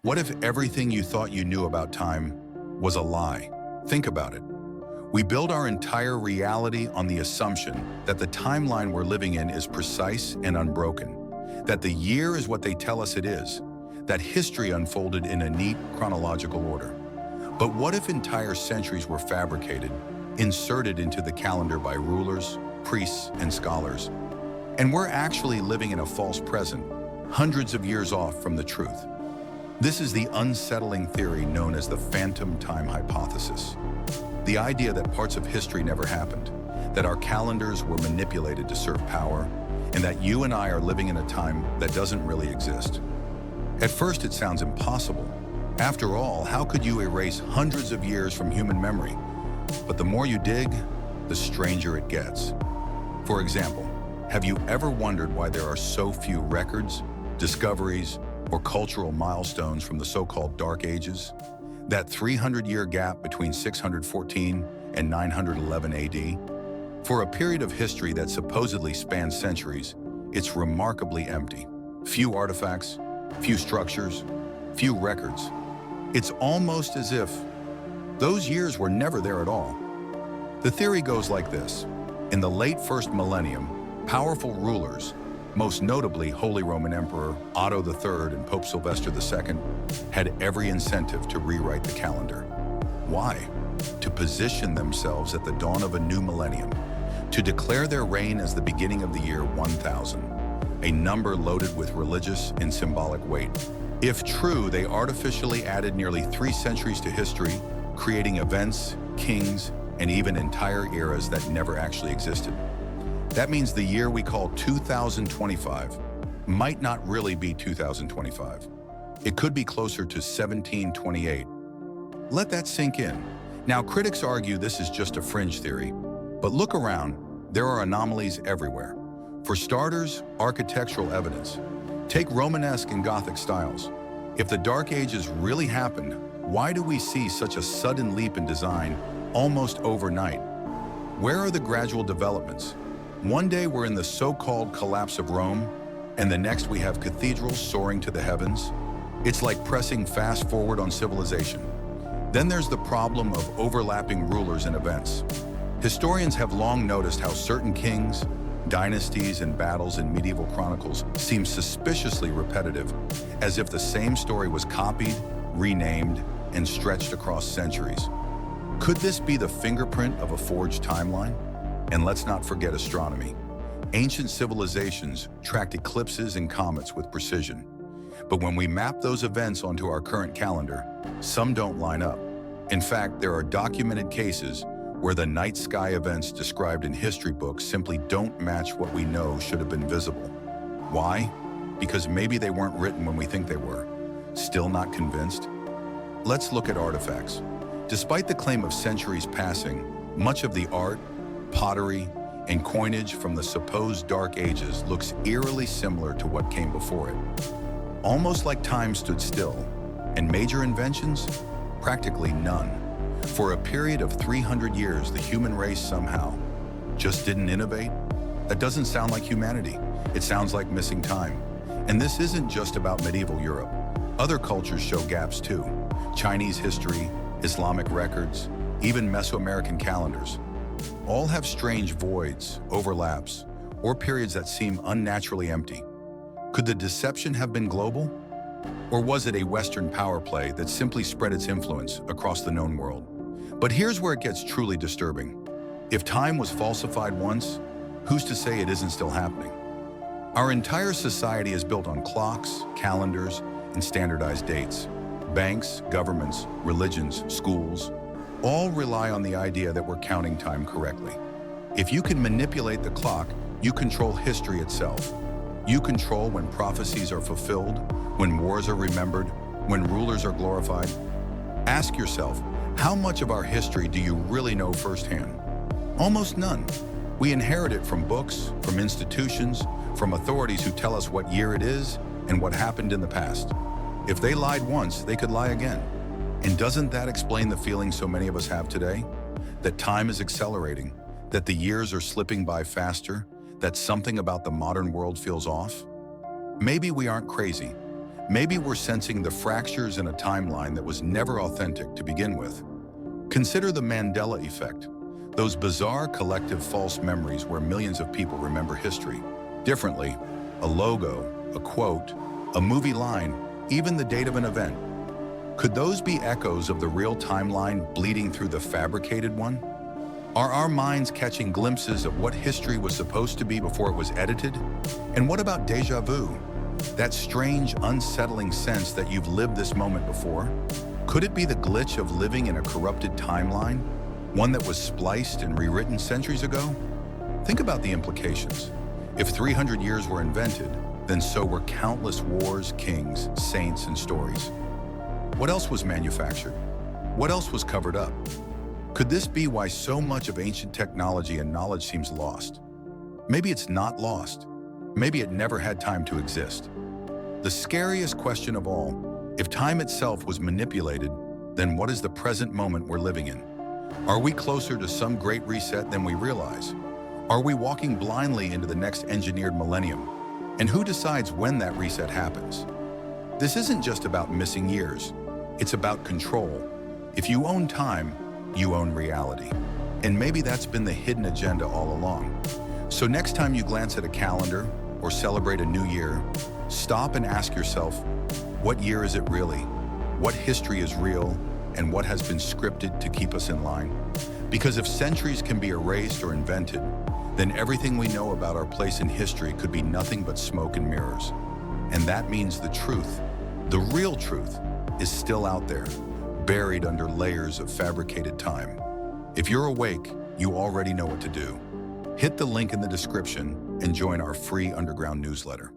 What if everything you thought you knew about time was a lie? Think about it. We build our entire reality on the assumption that the timeline we're living in is precise and unbroken, that the year is what they tell us it is, that history unfolded in a neat chronological order. But what if entire centuries were fabricated, inserted into the calendar by rulers, priests, and scholars, and we're actually living in a false present, hundreds of years off from the truth? This is the unsettling theory known as the phantom time hypothesis. The idea that parts of history never happened, that our calendars were manipulated to serve power, and that you and I are living in a time that doesn't really exist. At first, it sounds impossible. After all, how could you erase hundreds of years from human memory? But the more you dig, the stranger it gets. For example, have you ever wondered why there are so few records, discoveries, or cultural milestones from the so-called Dark Ages? That 300-year gap between 614 and 911 AD? For a period of history that supposedly spans centuries, it's remarkably empty. Few artifacts, few structures, few records. It's almost as if those years were never there at all. The theory goes like this. In the late first millennium, powerful rulers, most notably Holy Roman Emperor Otto III and Pope Sylvester II, had every incentive to rewrite the calendar. Why? To position themselves at the dawn of a new millennium, to declare their reign as the beginning of the year 1000, a number loaded with religious and symbolic weight. If true, they artificially added nearly 3 centuries to history, creating events, kings, and even entire eras that never actually existed. That means the year we call 2025 might not really be 2025. It could be closer to 1728. Let that sink in. Now, critics argue this is just a fringe theory, but look around, there are anomalies everywhere. For starters, architectural evidence. Take Romanesque and Gothic styles. If the Dark Ages really happened, why do we see such a sudden leap in design almost overnight? Where are the gradual developments? One day we're in the so-called collapse of Rome, and the next we have cathedrals soaring to the heavens. It's like pressing fast forward on civilization. Then there's the problem of overlapping rulers and events. Historians have long noticed how certain kings, dynasties, and battles in medieval chronicles seem suspiciously repetitive, as if the same story was copied, renamed, and stretched across centuries. Could this be the fingerprint of a forged timeline? And let's not forget astronomy. Ancient civilizations tracked eclipses and comets with precision. But when we map those events onto our current calendar, some don't line up. In fact, there are documented cases where the night sky events described in history books simply don't match what we know should have been visible. Why? Because maybe they weren't written when we think they were. Still not convinced? Let's look at artifacts. Despite the claim of centuries passing, much of the art, pottery, and coinage from the supposed Dark Ages looks eerily similar to what came before it. Almost like time stood still, and major inventions? Practically none. For a period of 300 years, the human race somehow just didn't innovate? That doesn't sound like humanity. It sounds like missing time. And this isn't just about medieval Europe. Other cultures show gaps too. Chinese history, Islamic records, even Mesoamerican calendars. All have strange voids, overlaps, or periods that seem unnaturally empty. Could the deception have been global? Or was it a Western power play that simply spread its influence across the known world? But here's where it gets truly disturbing. If time was falsified once, who's to say it isn't still happening? Our entire society is built on clocks, calendars, and standardized dates. Banks, governments, religions, schools, all rely on the idea that we're counting time correctly. If you can manipulate the clock, you control history itself. You control when prophecies are fulfilled, when wars are remembered, when rulers are glorified. Ask yourself, how much of our history do you really know firsthand? Almost none. We inherit it from books, from institutions, from authorities who tell us what year it is and what happened in the past. If they lied once, they could lie again. And doesn't that explain the feeling so many of us have today? That time is accelerating, that the years are slipping by faster, that something about the modern world feels off? Maybe we aren't crazy. Maybe we're sensing the fractures in a timeline that was never authentic to begin with. Consider the Mandela effect, those bizarre collective false memories where millions of people remember history differently. A logo, a quote, a movie line, even the date of an event. Could those be echoes of the real timeline bleeding through the fabricated one? Are our minds catching glimpses of what history was supposed to be before it was edited? And what about déjà vu? That strange, unsettling sense that you've lived this moment before? Could it be the glitch of living in a corrupted timeline? One that was spliced and rewritten centuries ago? Think about the implications. If 300 years were invented, then so were countless wars, kings, saints, and stories. What else was manufactured? What else was covered up? Could this be why so much of ancient technology and knowledge seems lost? Maybe it's not lost. Maybe it never had time to exist. The scariest question of all, if time itself was manipulated, then what is the present moment we're living in? Are we closer to some great reset than we realize? Are we walking blindly into the next engineered millennium? And who decides when that reset happens? This isn't just about missing years. It's about control. If you own time, you own reality. And maybe that's been the hidden agenda all along. So next time you glance at a calendar or celebrate a new year, stop and ask yourself, what year is it really? What history is real? And what has been scripted to keep us in line? Because if centuries can be erased or invented, then everything we know about our place in history could be nothing but smoke and mirrors. And that means the truth, the real truth, is still out there, buried under layers of fabricated time. If you're awake, you already know what to do. Hit the link in the description and join our free underground newsletter.